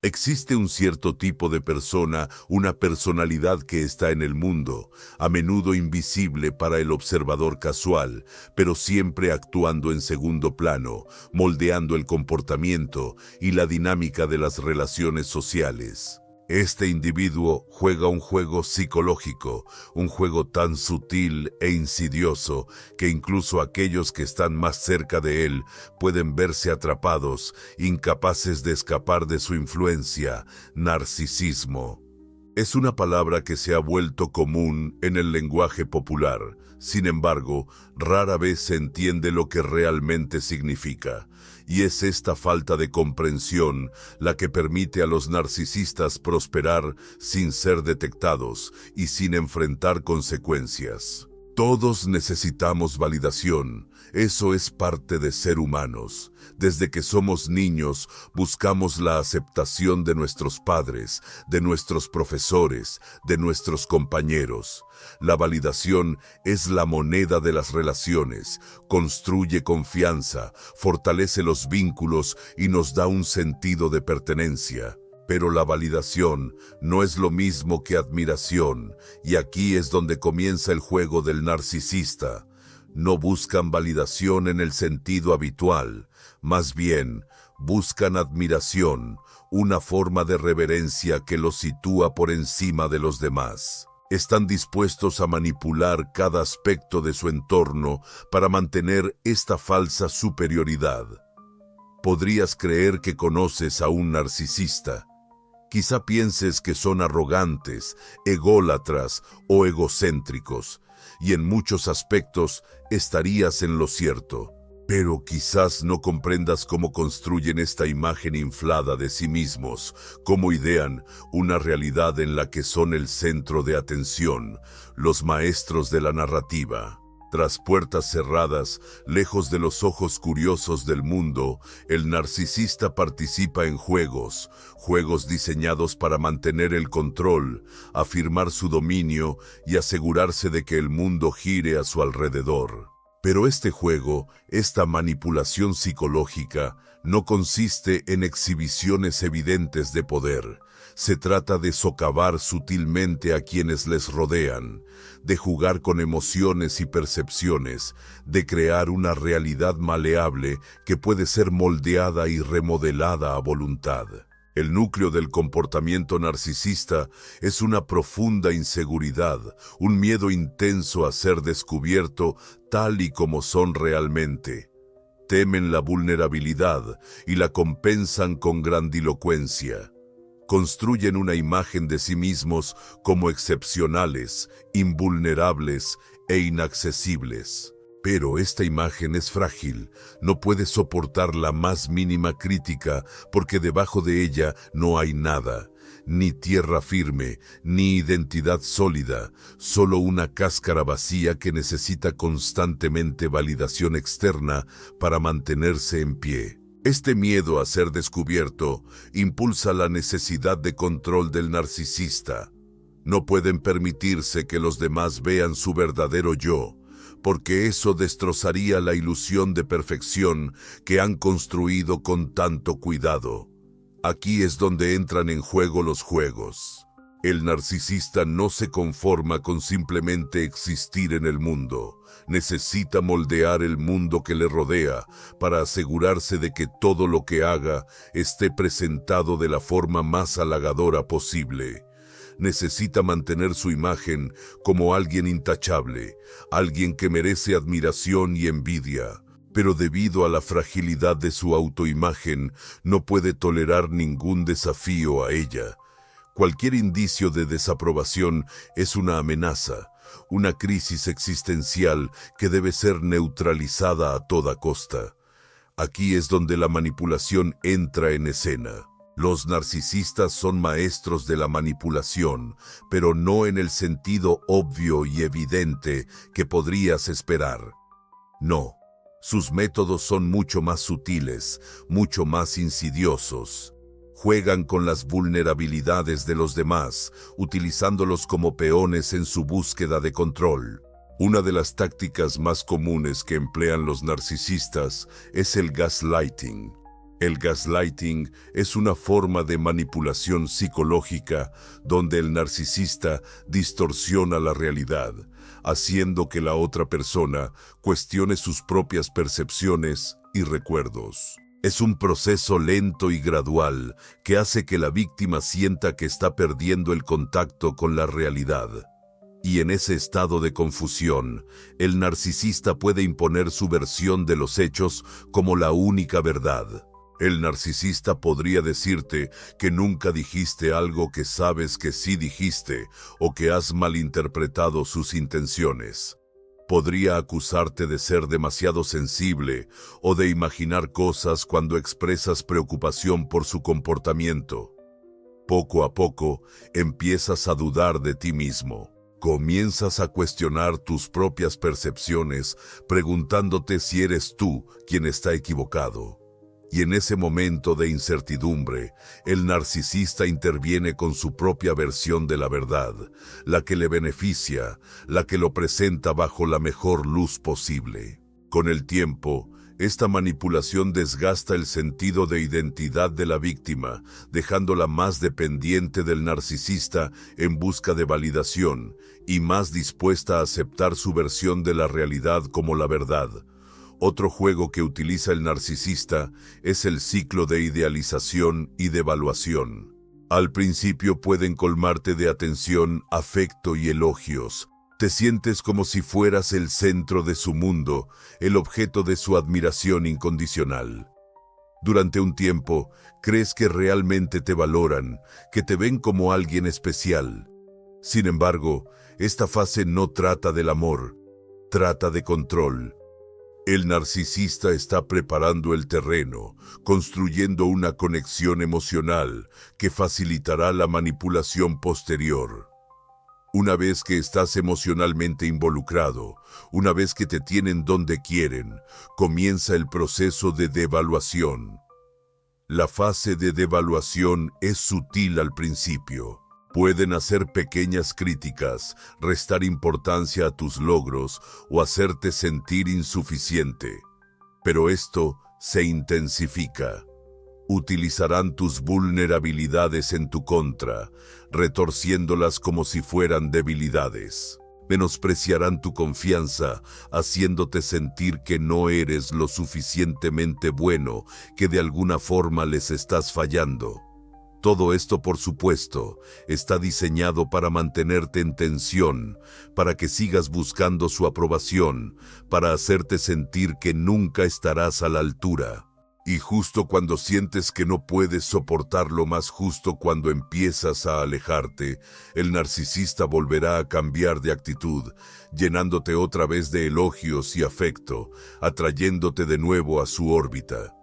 Existe un cierto tipo de persona, una personalidad que está en el mundo, a menudo invisible para el observador casual, pero siempre actuando en segundo plano, moldeando el comportamiento y la dinámica de las relaciones sociales. Este individuo juega un juego psicológico, un juego tan sutil e insidioso que incluso aquellos que están más cerca de él pueden verse atrapados, incapaces de escapar de su influencia. Narcisismo. Es una palabra que se ha vuelto común en el lenguaje popular. Sin embargo, rara vez se entiende lo que realmente significa. Y es esta falta de comprensión la que permite a los narcisistas prosperar sin ser detectados y sin enfrentar consecuencias. Todos necesitamos validación. Eso es parte de ser humanos. Desde que somos niños, buscamos la aceptación de nuestros padres, de nuestros profesores, de nuestros compañeros. La validación es la moneda de las relaciones, construye confianza, fortalece los vínculos y nos da un sentido de pertenencia. Pero la validación no es lo mismo que admiración, y aquí es donde comienza el juego del narcisista. No buscan validación en el sentido habitual, más bien buscan admiración, una forma de reverencia que los sitúa por encima de los demás. Están dispuestos a manipular cada aspecto de su entorno para mantener esta falsa superioridad. Podrías creer que conoces a un narcisista. Quizá pienses que son arrogantes, ególatras o egocéntricos, y en muchos aspectos estarías en lo cierto. Pero quizás no comprendas cómo construyen esta imagen inflada de sí mismos, cómo idean una realidad en la que son el centro de atención, los maestros de la narrativa. Tras puertas cerradas, lejos de los ojos curiosos del mundo, el narcisista participa en juegos diseñados para mantener el control, afirmar su dominio y asegurarse de que el mundo gire a su alrededor. Pero este juego, esta manipulación psicológica, no consiste en exhibiciones evidentes de poder. Se trata de socavar sutilmente a quienes les rodean, de jugar con emociones y percepciones, de crear una realidad maleable que puede ser moldeada y remodelada a voluntad. El núcleo del comportamiento narcisista es una profunda inseguridad, un miedo intenso a ser descubierto tal y como son realmente. Temen la vulnerabilidad y la compensan con grandilocuencia. Construyen una imagen de sí mismos como excepcionales, invulnerables e inaccesibles. Pero esta imagen es frágil, no puede soportar la más mínima crítica porque debajo de ella no hay nada, ni tierra firme, ni identidad sólida, solo una cáscara vacía que necesita constantemente validación externa para mantenerse en pie. Este miedo a ser descubierto impulsa la necesidad de control del narcisista. No pueden permitirse que los demás vean su verdadero yo, porque eso destrozaría la ilusión de perfección que han construido con tanto cuidado. Aquí es donde entran en juego los juegos. El narcisista no se conforma con simplemente existir en el mundo. Necesita moldear el mundo que le rodea para asegurarse de que todo lo que haga esté presentado de la forma más halagadora posible. Necesita mantener su imagen como alguien intachable, alguien que merece admiración y envidia. Pero debido a la fragilidad de su autoimagen, no puede tolerar ningún desafío a ella. Cualquier indicio de desaprobación es una amenaza, una crisis existencial que debe ser neutralizada a toda costa. Aquí es donde la manipulación entra en escena. Los narcisistas son maestros de la manipulación, pero no en el sentido obvio y evidente que podrías esperar. No, sus métodos son mucho más sutiles, mucho más insidiosos. Juegan con las vulnerabilidades de los demás, utilizándolos como peones en su búsqueda de control. Una de las tácticas más comunes que emplean los narcisistas es el gaslighting. El gaslighting es una forma de manipulación psicológica donde el narcisista distorsiona la realidad, haciendo que la otra persona cuestione sus propias percepciones y recuerdos. Es un proceso lento y gradual que hace que la víctima sienta que está perdiendo el contacto con la realidad. Y en ese estado de confusión, el narcisista puede imponer su versión de los hechos como la única verdad. El narcisista podría decirte que nunca dijiste algo que sabes que sí dijiste o que has malinterpretado sus intenciones. Podría acusarte de ser demasiado sensible o de imaginar cosas cuando expresas preocupación por su comportamiento. Poco a poco, empiezas a dudar de ti mismo. Comienzas a cuestionar tus propias percepciones, preguntándote si eres tú quien está equivocado. Y en ese momento de incertidumbre, el narcisista interviene con su propia versión de la verdad, la que le beneficia, la que lo presenta bajo la mejor luz posible. Con el tiempo, esta manipulación desgasta el sentido de identidad de la víctima, dejándola más dependiente del narcisista en busca de validación y más dispuesta a aceptar su versión de la realidad como la verdad. Otro juego que utiliza el narcisista es el ciclo de idealización y devaluación. Al principio pueden colmarte de atención, afecto y elogios. Te sientes como si fueras el centro de su mundo, el objeto de su admiración incondicional. Durante un tiempo, crees que realmente te valoran, que te ven como alguien especial. Sin embargo, esta fase no trata del amor, trata de control. El narcisista está preparando el terreno, construyendo una conexión emocional que facilitará la manipulación posterior. Una vez que estás emocionalmente involucrado, una vez que te tienen donde quieren, comienza el proceso de devaluación. La fase de devaluación es sutil al principio. Pueden hacer pequeñas críticas, restar importancia a tus logros o hacerte sentir insuficiente. Pero esto se intensifica. Utilizarán tus vulnerabilidades en tu contra, retorciéndolas como si fueran debilidades. Menospreciarán tu confianza, haciéndote sentir que no eres lo suficientemente bueno, que de alguna forma les estás fallando. Todo esto, por supuesto, está diseñado para mantenerte en tensión, para que sigas buscando su aprobación, para hacerte sentir que nunca estarás a la altura. Y justo cuando sientes que no puedes soportarlo más, justo cuando empiezas a alejarte, el narcisista volverá a cambiar de actitud, llenándote otra vez de elogios y afecto, atrayéndote de nuevo a su órbita.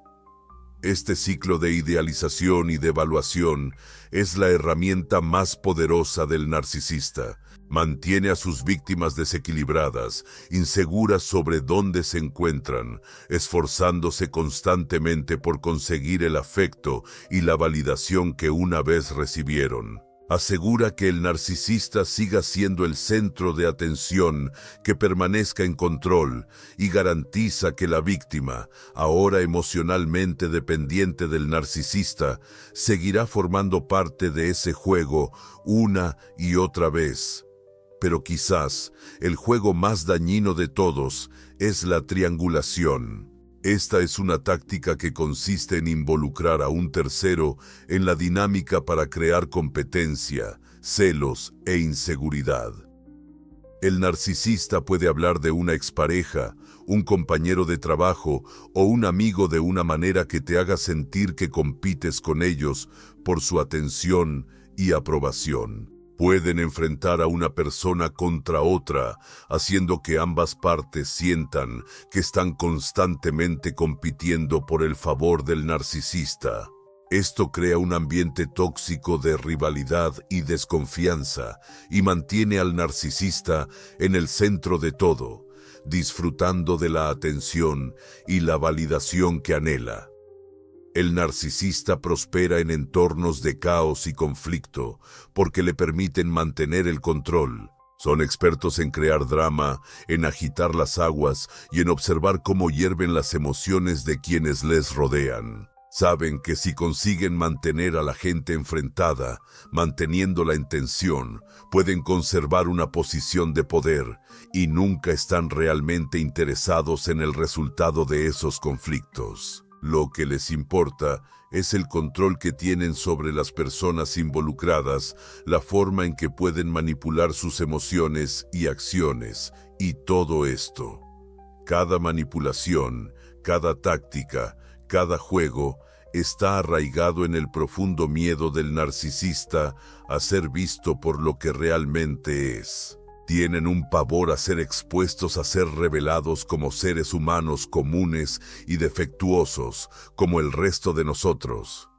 Este ciclo de idealización y devaluación es la herramienta más poderosa del narcisista. Mantiene a sus víctimas desequilibradas, inseguras sobre dónde se encuentran, esforzándose constantemente por conseguir el afecto y la validación que una vez recibieron. Asegura que el narcisista siga siendo el centro de atención, que permanezca en control y garantiza que la víctima, ahora emocionalmente dependiente del narcisista, seguirá formando parte de ese juego una y otra vez. Pero quizás el juego más dañino de todos es la triangulación. Esta es una táctica que consiste en involucrar a un tercero en la dinámica para crear competencia, celos e inseguridad. El narcisista puede hablar de una expareja, un compañero de trabajo o un amigo de una manera que te haga sentir que compites con ellos por su atención y aprobación. Pueden enfrentar a una persona contra otra, haciendo que ambas partes sientan que están constantemente compitiendo por el favor del narcisista. Esto crea un ambiente tóxico de rivalidad y desconfianza y mantiene al narcisista en el centro de todo, disfrutando de la atención y la validación que anhela. El narcisista prospera en entornos de caos y conflicto porque le permiten mantener el control. Son expertos en crear drama, en agitar las aguas y en observar cómo hierven las emociones de quienes les rodean. Saben que si consiguen mantener a la gente enfrentada, manteniéndola en tensión, pueden conservar una posición de poder y nunca están realmente interesados en el resultado de esos conflictos. Lo que les importa es el control que tienen sobre las personas involucradas, la forma en que pueden manipular sus emociones y acciones, y todo esto. Cada manipulación, cada táctica, cada juego está arraigado en el profundo miedo del narcisista a ser visto por lo que realmente es. Tienen un pavor a ser expuestos a ser revelados como seres humanos comunes y defectuosos, como el resto de nosotros.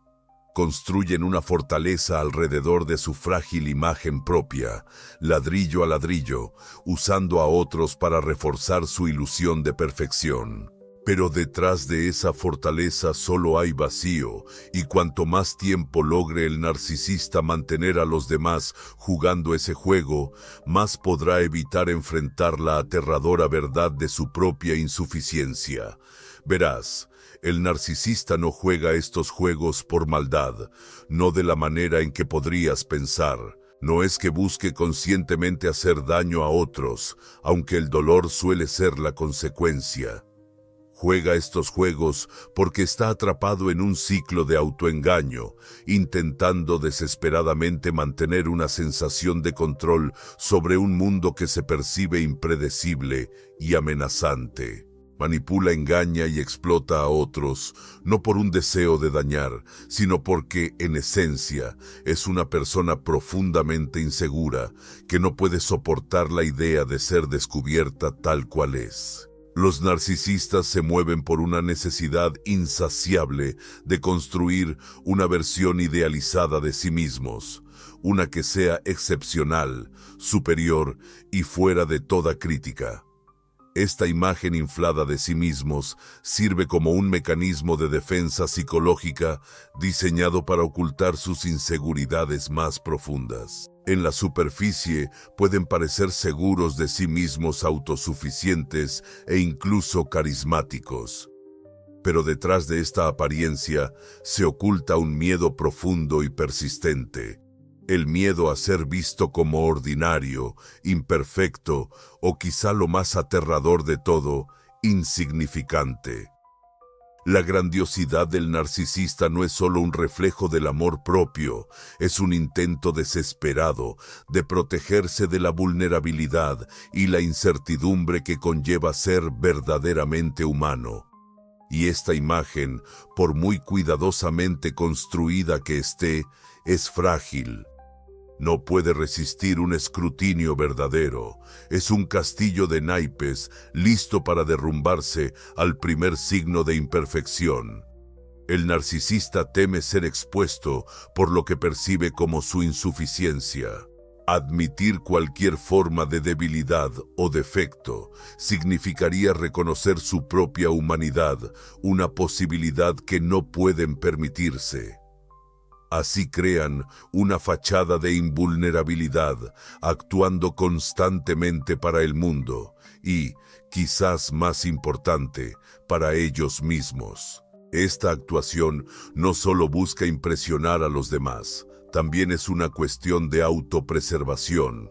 Construyen una fortaleza alrededor de su frágil imagen propia, ladrillo a ladrillo, usando a otros para reforzar su ilusión de perfección. Pero detrás de esa fortaleza solo hay vacío, y cuanto más tiempo logre el narcisista mantener a los demás jugando ese juego, más podrá evitar enfrentar la aterradora verdad de su propia insuficiencia. Verás, el narcisista no juega estos juegos por maldad, no de la manera en que podrías pensar. No es que busque conscientemente hacer daño a otros, aunque el dolor suele ser la consecuencia. Juega estos juegos porque está atrapado en un ciclo de autoengaño, intentando desesperadamente mantener una sensación de control sobre un mundo que se percibe impredecible y amenazante. Manipula, engaña y explota a otros, no por un deseo de dañar, sino porque, en esencia, es una persona profundamente insegura, que no puede soportar la idea de ser descubierta tal cual es. Los narcisistas se mueven por una necesidad insaciable de construir una versión idealizada de sí mismos, una que sea excepcional, superior y fuera de toda crítica. Esta imagen inflada de sí mismos sirve como un mecanismo de defensa psicológica diseñado para ocultar sus inseguridades más profundas. En la superficie pueden parecer seguros de sí mismos, autosuficientes e incluso carismáticos. Pero detrás de esta apariencia se oculta un miedo profundo y persistente. El miedo a ser visto como ordinario, imperfecto o quizá lo más aterrador de todo, insignificante. La grandiosidad del narcisista no es solo un reflejo del amor propio, es un intento desesperado de protegerse de la vulnerabilidad y la incertidumbre que conlleva ser verdaderamente humano. Y esta imagen, por muy cuidadosamente construida que esté, es frágil. No puede resistir un escrutinio verdadero. Es un castillo de naipes, listo para derrumbarse al primer signo de imperfección. El narcisista teme ser expuesto por lo que percibe como su insuficiencia. Admitir cualquier forma de debilidad o defecto significaría reconocer su propia humanidad, una posibilidad que no pueden permitirse. Así crean una fachada de invulnerabilidad, actuando constantemente para el mundo y, quizás más importante, para ellos mismos. Esta actuación no solo busca impresionar a los demás, también es una cuestión de autopreservación.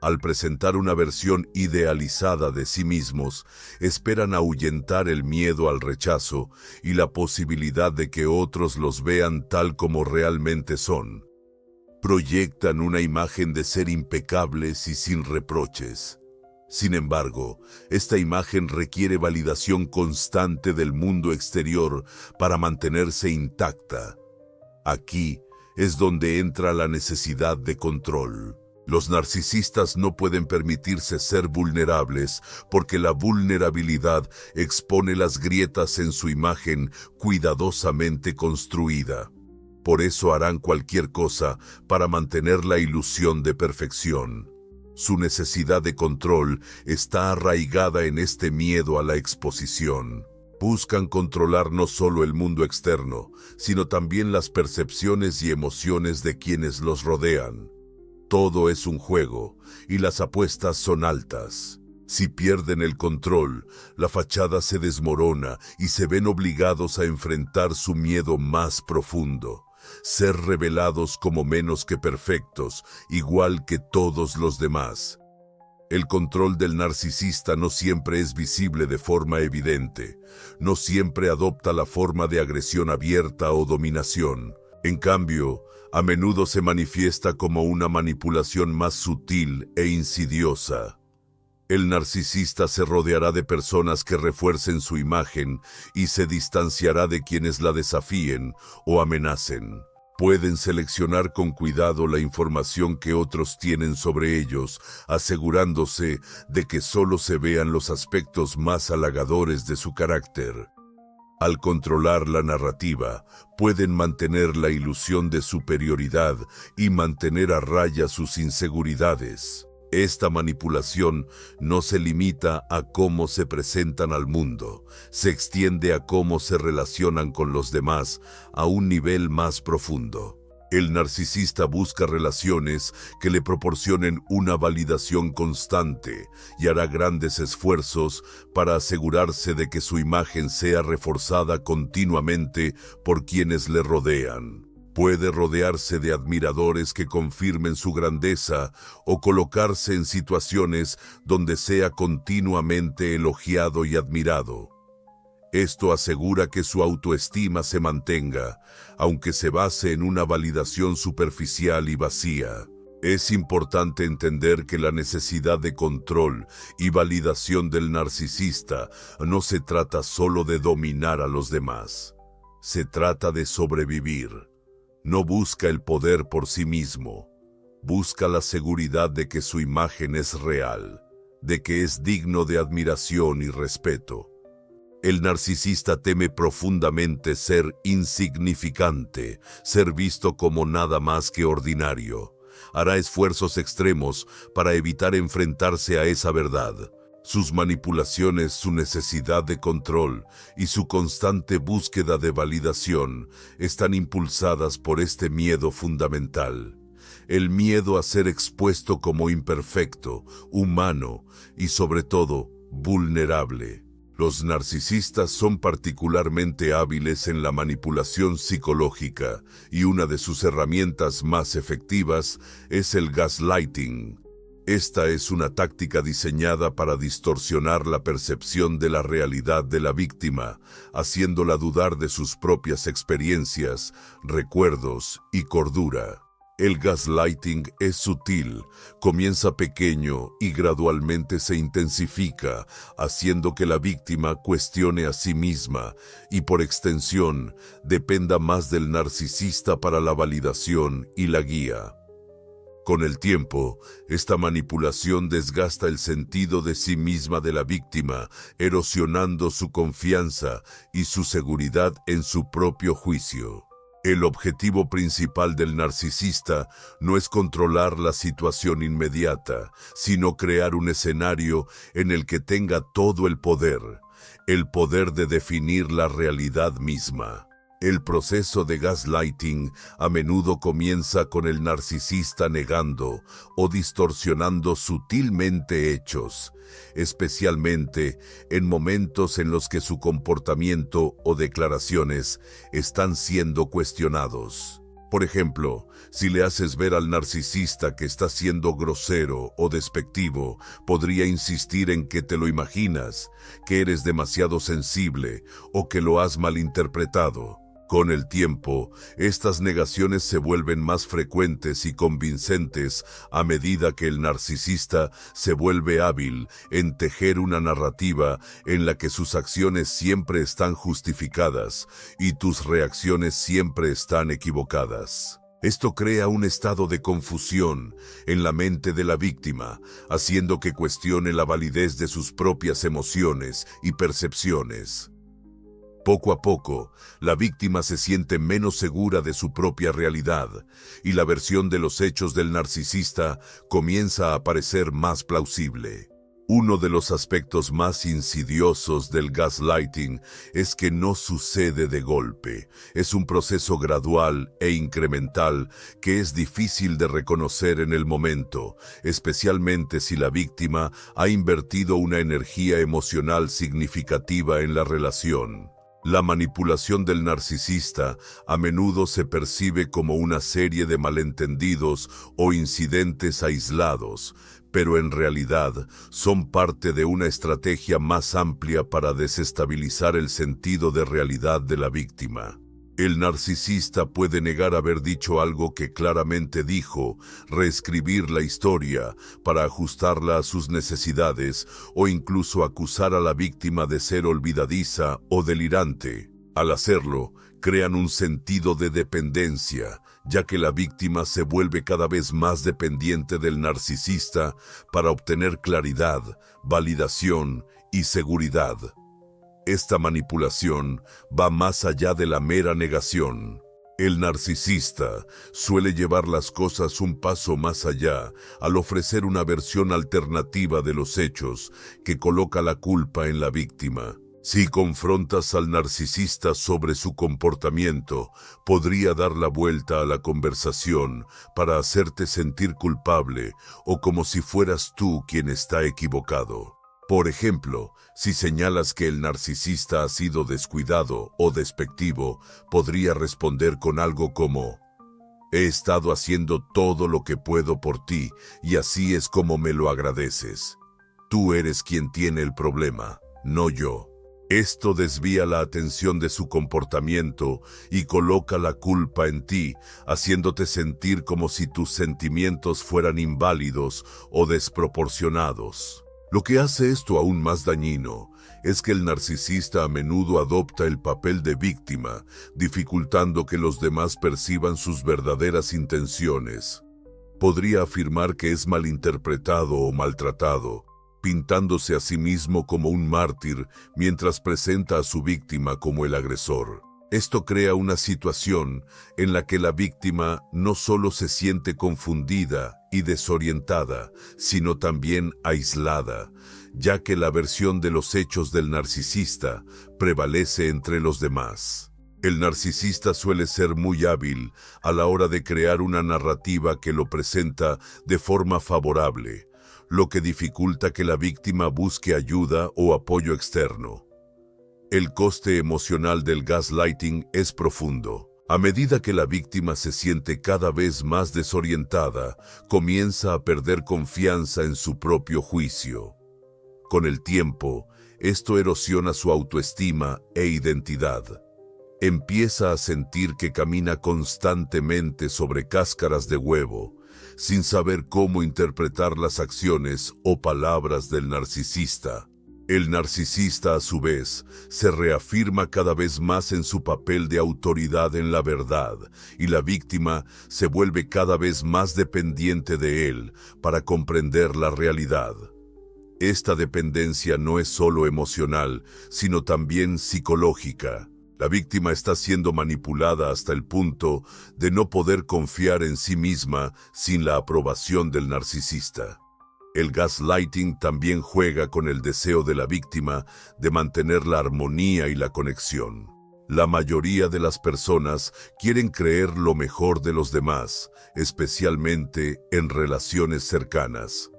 Al presentar una versión idealizada de sí mismos, esperan ahuyentar el miedo al rechazo y la posibilidad de que otros los vean tal como realmente son. Proyectan una imagen de ser impecables y sin reproches. Sin embargo, esta imagen requiere validación constante del mundo exterior para mantenerse intacta. Aquí es donde entra la necesidad de control. Los narcisistas no pueden permitirse ser vulnerables porque la vulnerabilidad expone las grietas en su imagen cuidadosamente construida. Por eso harán cualquier cosa para mantener la ilusión de perfección. Su necesidad de control está arraigada en este miedo a la exposición. Buscan controlar no solo el mundo externo, sino también las percepciones y emociones de quienes los rodean. Todo es un juego, y las apuestas son altas. Si pierden el control, la fachada se desmorona y se ven obligados a enfrentar su miedo más profundo, ser revelados como menos que perfectos, igual que todos los demás. El control del narcisista no siempre es visible de forma evidente, no siempre adopta la forma de agresión abierta o dominación. En cambio, a menudo se manifiesta como una manipulación más sutil e insidiosa. El narcisista se rodeará de personas que refuercen su imagen y se distanciará de quienes la desafíen o amenacen. Pueden seleccionar con cuidado la información que otros tienen sobre ellos, asegurándose de que solo se vean los aspectos más halagadores de su carácter. Al controlar la narrativa, pueden mantener la ilusión de superioridad y mantener a raya sus inseguridades. Esta manipulación no se limita a cómo se presentan al mundo, se extiende a cómo se relacionan con los demás a un nivel más profundo. El narcisista busca relaciones que le proporcionen una validación constante y hará grandes esfuerzos para asegurarse de que su imagen sea reforzada continuamente por quienes le rodean. Puede rodearse de admiradores que confirmen su grandeza o colocarse en situaciones donde sea continuamente elogiado y admirado. Esto asegura que su autoestima se mantenga, aunque se base en una validación superficial y vacía. Es importante entender que la necesidad de control y validación del narcisista no se trata solo de dominar a los demás. Se trata de sobrevivir. No busca el poder por sí mismo, busca la seguridad de que su imagen es real, de que es digno de admiración y respeto. El narcisista teme profundamente ser insignificante, ser visto como nada más que ordinario. Hará esfuerzos extremos para evitar enfrentarse a esa verdad. Sus manipulaciones, su necesidad de control y su constante búsqueda de validación están impulsadas por este miedo fundamental. El miedo a ser expuesto como imperfecto, humano y sobre todo vulnerable. Los narcisistas son particularmente hábiles en la manipulación psicológica y una de sus herramientas más efectivas es el gaslighting. Esta es una táctica diseñada para distorsionar la percepción de la realidad de la víctima, haciéndola dudar de sus propias experiencias, recuerdos y cordura. El gaslighting es sutil, comienza pequeño y gradualmente se intensifica, haciendo que la víctima cuestione a sí misma y, por extensión, dependa más del narcisista para la validación y la guía. Con el tiempo, esta manipulación desgasta el sentido de sí misma de la víctima, erosionando su confianza y su seguridad en su propio juicio. El objetivo principal del narcisista no es controlar la situación inmediata, sino crear un escenario en el que tenga todo el poder de definir la realidad misma. El proceso de gaslighting a menudo comienza con el narcisista negando o distorsionando sutilmente hechos, especialmente en momentos en los que su comportamiento o declaraciones están siendo cuestionados. Por ejemplo, si le haces ver al narcisista que está siendo grosero o despectivo, podría insistir en que te lo imaginas, que eres demasiado sensible o que lo has malinterpretado. Con el tiempo, estas negaciones se vuelven más frecuentes y convincentes a medida que el narcisista se vuelve hábil en tejer una narrativa en la que sus acciones siempre están justificadas y tus reacciones siempre están equivocadas. Esto crea un estado de confusión en la mente de la víctima, haciendo que cuestione la validez de sus propias emociones y percepciones. Poco a poco, la víctima se siente menos segura de su propia realidad y la versión de los hechos del narcisista comienza a parecer más plausible. Uno de los aspectos más insidiosos del gaslighting es que no sucede de golpe. Es un proceso gradual e incremental que es difícil de reconocer en el momento, especialmente si la víctima ha invertido una energía emocional significativa en la relación. La manipulación del narcisista a menudo se percibe como una serie de malentendidos o incidentes aislados, pero en realidad son parte de una estrategia más amplia para desestabilizar el sentido de realidad de la víctima. El narcisista puede negar haber dicho algo que claramente dijo, reescribir la historia para ajustarla a sus necesidades o incluso acusar a la víctima de ser olvidadiza o delirante. Al hacerlo, crean un sentido de dependencia, ya que la víctima se vuelve cada vez más dependiente del narcisista para obtener claridad, validación y seguridad. Esta manipulación va más allá de la mera negación. El narcisista suele llevar las cosas un paso más allá al ofrecer una versión alternativa de los hechos que coloca la culpa en la víctima. Si confrontas al narcisista sobre su comportamiento, podría dar la vuelta a la conversación para hacerte sentir culpable o como si fueras tú quien está equivocado. Por ejemplo, si señalas que el narcisista ha sido descuidado o despectivo, podría responder con algo como: «He estado haciendo todo lo que puedo por ti y así es como me lo agradeces. Tú eres quien tiene el problema, no yo». Esto desvía la atención de su comportamiento y coloca la culpa en ti, haciéndote sentir como si tus sentimientos fueran inválidos o desproporcionados. Lo que hace esto aún más dañino es que el narcisista a menudo adopta el papel de víctima, dificultando que los demás perciban sus verdaderas intenciones. Podría afirmar que es malinterpretado o maltratado, pintándose a sí mismo como un mártir mientras presenta a su víctima como el agresor. Esto crea una situación en la que la víctima no solo se siente confundida y desorientada, sino también aislada, ya que la versión de los hechos del narcisista prevalece entre los demás. El narcisista suele ser muy hábil a la hora de crear una narrativa que lo presenta de forma favorable, lo que dificulta que la víctima busque ayuda o apoyo externo. El coste emocional del gaslighting es profundo. A medida que la víctima se siente cada vez más desorientada, comienza a perder confianza en su propio juicio. Con el tiempo, esto erosiona su autoestima e identidad. Empieza a sentir que camina constantemente sobre cáscaras de huevo, sin saber cómo interpretar las acciones o palabras del narcisista. El narcisista, a su vez, se reafirma cada vez más en su papel de autoridad en la verdad, y la víctima se vuelve cada vez más dependiente de él para comprender la realidad. Esta dependencia no es solo emocional, sino también psicológica. La víctima está siendo manipulada hasta el punto de no poder confiar en sí misma sin la aprobación del narcisista. El gaslighting también juega con el deseo de la víctima de mantener la armonía y la conexión. La mayoría de las personas quieren creer lo mejor de los demás, especialmente en relaciones cercanas.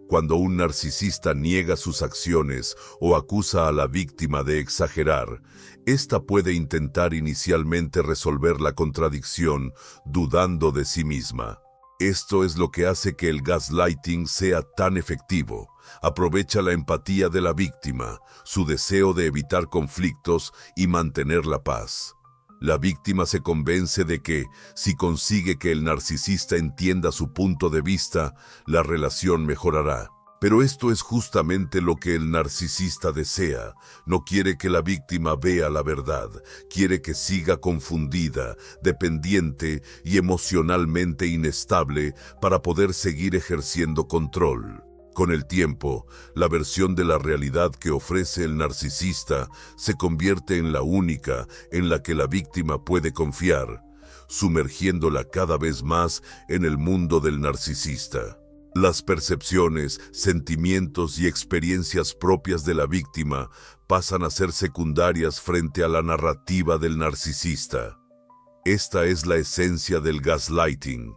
Cuando un narcisista niega sus acciones o acusa a la víctima de exagerar, ésta puede intentar inicialmente resolver la contradicción dudando de sí misma. Esto es lo que hace que el gaslighting sea tan efectivo. Aprovecha la empatía de la víctima, su deseo de evitar conflictos y mantener la paz. La víctima se convence de que, si consigue que el narcisista entienda su punto de vista, la relación mejorará. Pero esto es justamente lo que el narcisista desea. No quiere que la víctima vea la verdad. Quiere que siga confundida, dependiente y emocionalmente inestable para poder seguir ejerciendo control. Con el tiempo, la versión de la realidad que ofrece el narcisista se convierte en la única en la que la víctima puede confiar, sumergiéndola cada vez más en el mundo del narcisista. Las percepciones, sentimientos y experiencias propias de la víctima pasan a ser secundarias frente a la narrativa del narcisista. Esta es la esencia del gaslighting,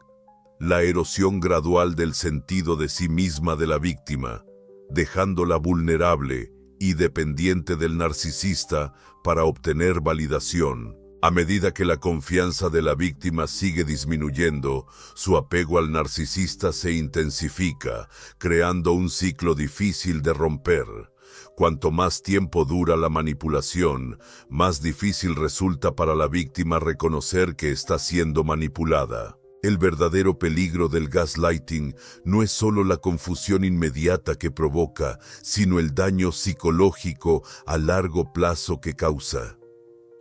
la erosión gradual del sentido de sí misma de la víctima, dejándola vulnerable y dependiente del narcisista para obtener validación. A medida que la confianza de la víctima sigue disminuyendo, su apego al narcisista se intensifica, creando un ciclo difícil de romper. Cuanto más tiempo dura la manipulación, más difícil resulta para la víctima reconocer que está siendo manipulada. El verdadero peligro del gaslighting no es solo la confusión inmediata que provoca, sino el daño psicológico a largo plazo que causa.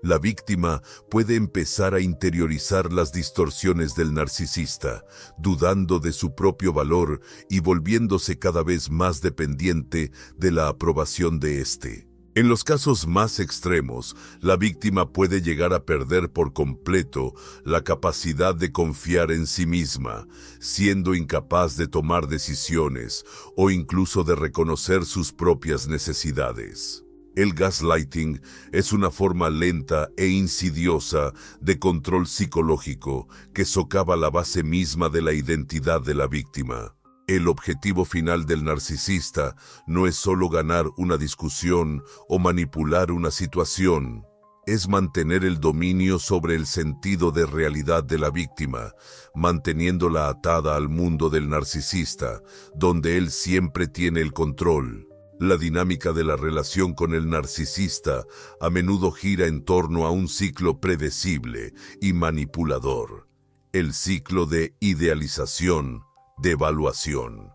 La víctima puede empezar a interiorizar las distorsiones del narcisista, dudando de su propio valor y volviéndose cada vez más dependiente de la aprobación de éste. En los casos más extremos, la víctima puede llegar a perder por completo la capacidad de confiar en sí misma, siendo incapaz de tomar decisiones o incluso de reconocer sus propias necesidades. El gaslighting es una forma lenta e insidiosa de control psicológico que socava la base misma de la identidad de la víctima. El objetivo final del narcisista no es solo ganar una discusión o manipular una situación. Es mantener el dominio sobre el sentido de realidad de la víctima, manteniéndola atada al mundo del narcisista, donde él siempre tiene el control. La dinámica de la relación con el narcisista a menudo gira en torno a un ciclo predecible y manipulador, el ciclo de idealización, de evaluación.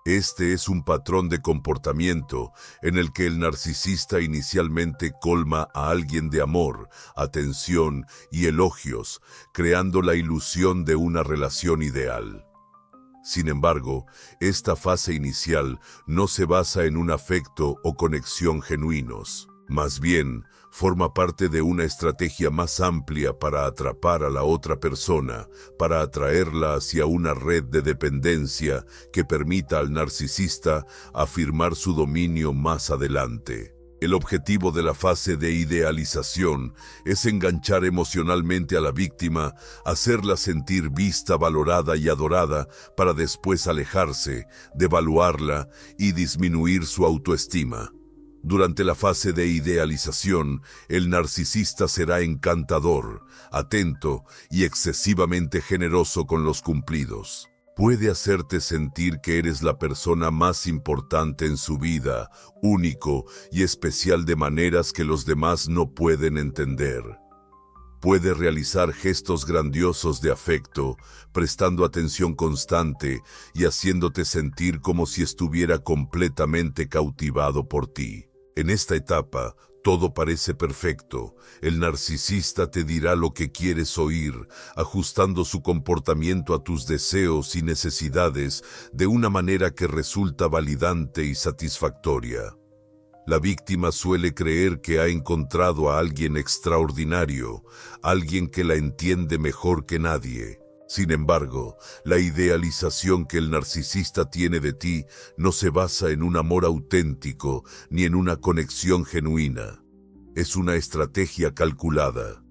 Este es un patrón de comportamiento en el que el narcisista inicialmente colma a alguien de amor, atención y elogios, creando la ilusión de una relación ideal. Sin embargo, esta fase inicial no se basa en un afecto o conexión genuinos. Más bien, forma parte de una estrategia más amplia para atrapar a la otra persona, para atraerla hacia una red de dependencia que permita al narcisista afirmar su dominio más adelante. El objetivo de la fase de idealización es enganchar emocionalmente a la víctima, hacerla sentir vista, valorada y adorada para después alejarse, devaluarla y disminuir su autoestima. Durante la fase de idealización, el narcisista será encantador, atento y excesivamente generoso con los cumplidos. Puede hacerte sentir que eres la persona más importante en su vida, único y especial de maneras que los demás no pueden entender. Puede realizar gestos grandiosos de afecto, prestando atención constante y haciéndote sentir como si estuviera completamente cautivado por ti. En esta etapa, todo parece perfecto. El narcisista te dirá lo que quieres oír, ajustando su comportamiento a tus deseos y necesidades de una manera que resulta validante y satisfactoria. La víctima suele creer que ha encontrado a alguien extraordinario, alguien que la entiende mejor que nadie. Sin embargo, la idealización que el narcisista tiene de ti no se basa en un amor auténtico ni en una conexión genuina. Es una estrategia calculada.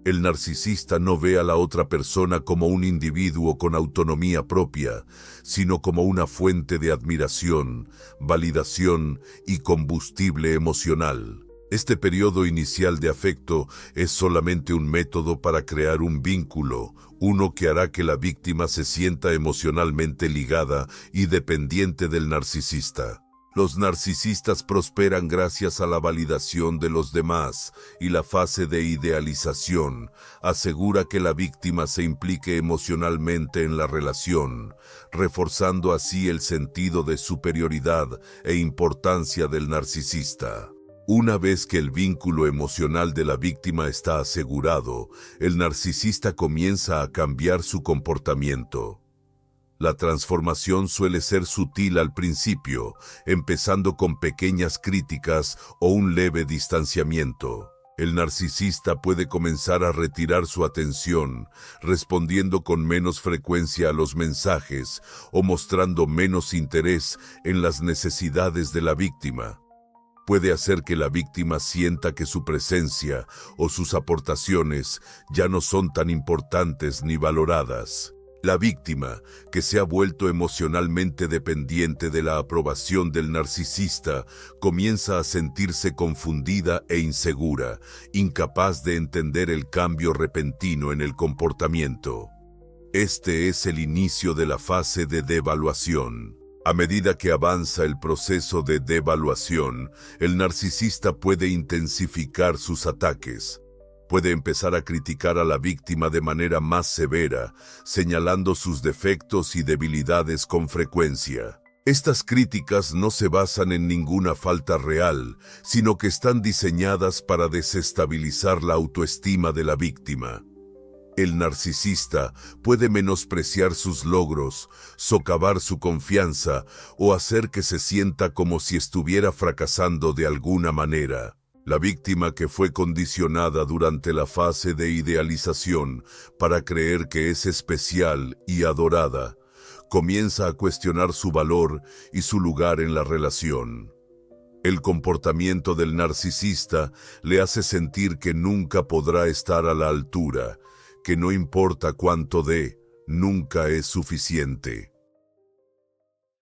El narcisista no ve a la otra persona como un individuo con autonomía propia, sino como una fuente de admiración, validación y combustible emocional. Este periodo inicial de afecto es solamente un método para crear un vínculo, uno que hará que la víctima se sienta emocionalmente ligada y dependiente del narcisista. Los narcisistas prosperan gracias a la validación de los demás y la fase de idealización asegura que la víctima se implique emocionalmente en la relación, reforzando así el sentido de superioridad e importancia del narcisista. Una vez que el vínculo emocional de la víctima está asegurado, el narcisista comienza a cambiar su comportamiento. La transformación suele ser sutil al principio, empezando con pequeñas críticas o un leve distanciamiento. El narcisista puede comenzar a retirar su atención, respondiendo con menos frecuencia a los mensajes o mostrando menos interés en las necesidades de la víctima. Puede hacer que la víctima sienta que su presencia o sus aportaciones ya no son tan importantes ni valoradas. La víctima, que se ha vuelto emocionalmente dependiente de la aprobación del narcisista, comienza a sentirse confundida e insegura, incapaz de entender el cambio repentino en el comportamiento. Este es el inicio de la fase de devaluación. A medida que avanza el proceso de devaluación, el narcisista puede intensificar sus ataques. Puede empezar a criticar a la víctima de manera más severa, señalando sus defectos y debilidades con frecuencia. Estas críticas no se basan en ninguna falta real, sino que están diseñadas para desestabilizar la autoestima de la víctima. El narcisista puede menospreciar sus logros, socavar su confianza o hacer que se sienta como si estuviera fracasando de alguna manera. La víctima, que fue condicionada durante la fase de idealización para creer que es especial y adorada, comienza a cuestionar su valor y su lugar en la relación. El comportamiento del narcisista le hace sentir que nunca podrá estar a la altura, que no importa cuánto dé, nunca es suficiente.